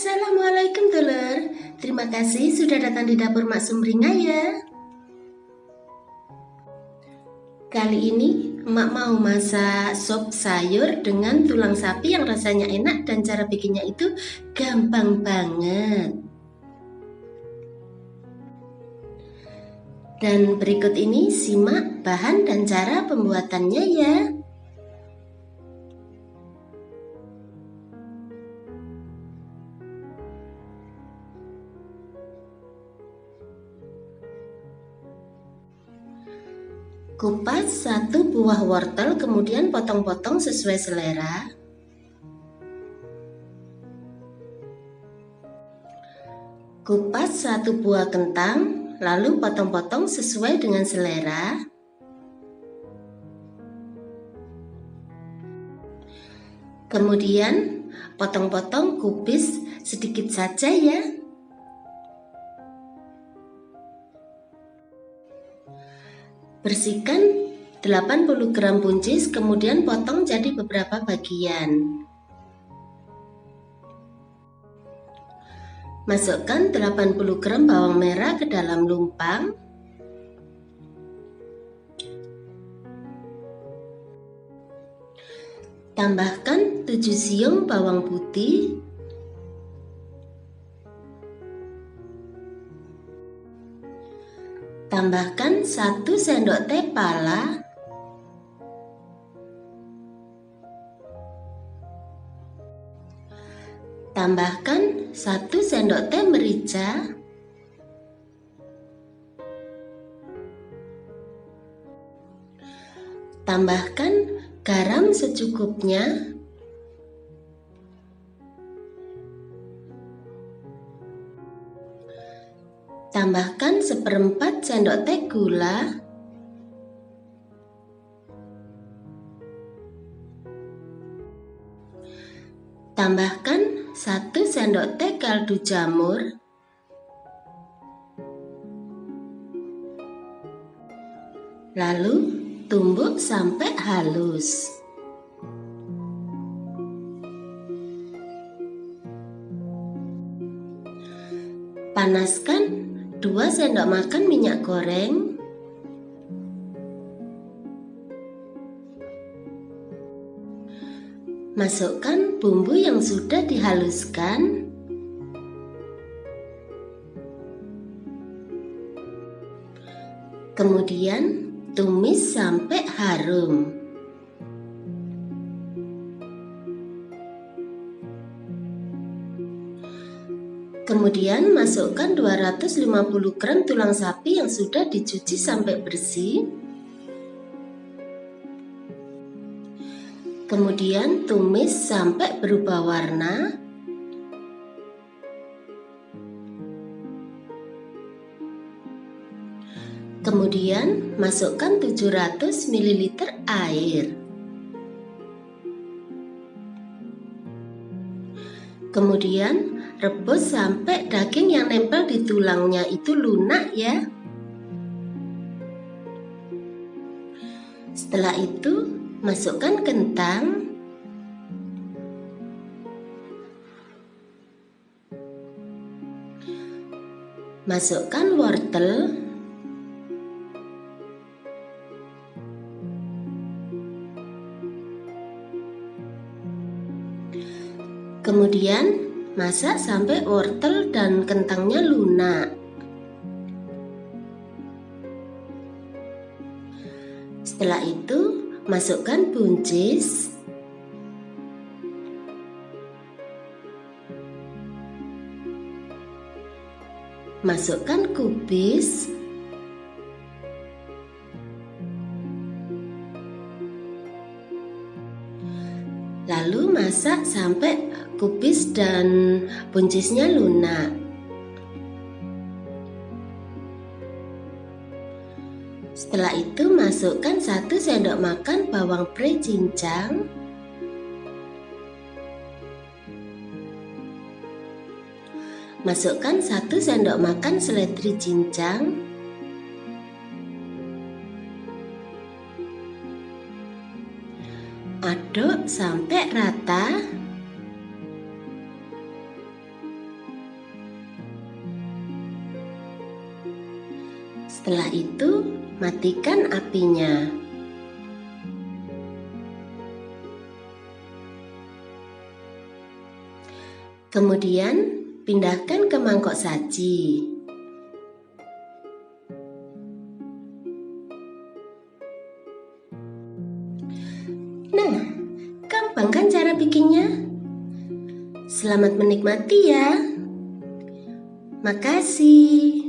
Assalamualaikum Dulur. Terima kasih sudah datang di dapur Mak Sumringah ya. Kali ini Emak mau masak sop sayur dengan tulang sapi yang rasanya enak dan cara bikinnya itu gampang banget. Dan berikut ini simak bahan dan cara pembuatannya ya. Kupas 1 buah wortel, kemudian potong-potong sesuai selera. Kupas 1 buah kentang, lalu potong-potong sesuai dengan selera. Kemudian potong-potong kubis sedikit saja ya. Bersihkan 80 gram buncis, kemudian potong jadi beberapa bagian. Masukkan 80 gram bawang merah ke dalam lumpang. Tambahkan 7 siung bawang putih. Tambahkan 1 sendok teh pala. Tambahkan 1 sendok teh merica. Tambahkan garam secukupnya. Tambahkan 1/4 sendok teh gula. Tambahkan 1 sendok teh kaldu jamur. Lalu tumbuk sampai halus. Panaskan 2 sendok makan minyak goreng. Masukkan bumbu yang sudah dihaluskan. Kemudian tumis sampai harum. Kemudian masukkan 250 gram tulang sapi yang sudah dicuci sampai bersih. Kemudian tumis sampai berubah warna. Kemudian masukkan 700 ml air. Kemudian rebus sampai daging yang nempel di tulangnya itu lunak ya. Setelah itu masukkan kentang. Masukkan wortel. Kemudian masak sampai wortel dan kentangnya lunak. Setelah itu masukkan buncis. Masukkan kubis. Lalu masak sampai kubis dan buncisnya lunak. Setelah itu masukkan 1 sendok makan bawang pre cincang. Masukkan 1 sendok makan seledri cincang. Aduk sampai rata. Setelah itu, matikan apinya. Kemudian, pindahkan ke mangkok saji. Nah, gampang kan cara bikinnya? Selamat menikmati ya. Makasih.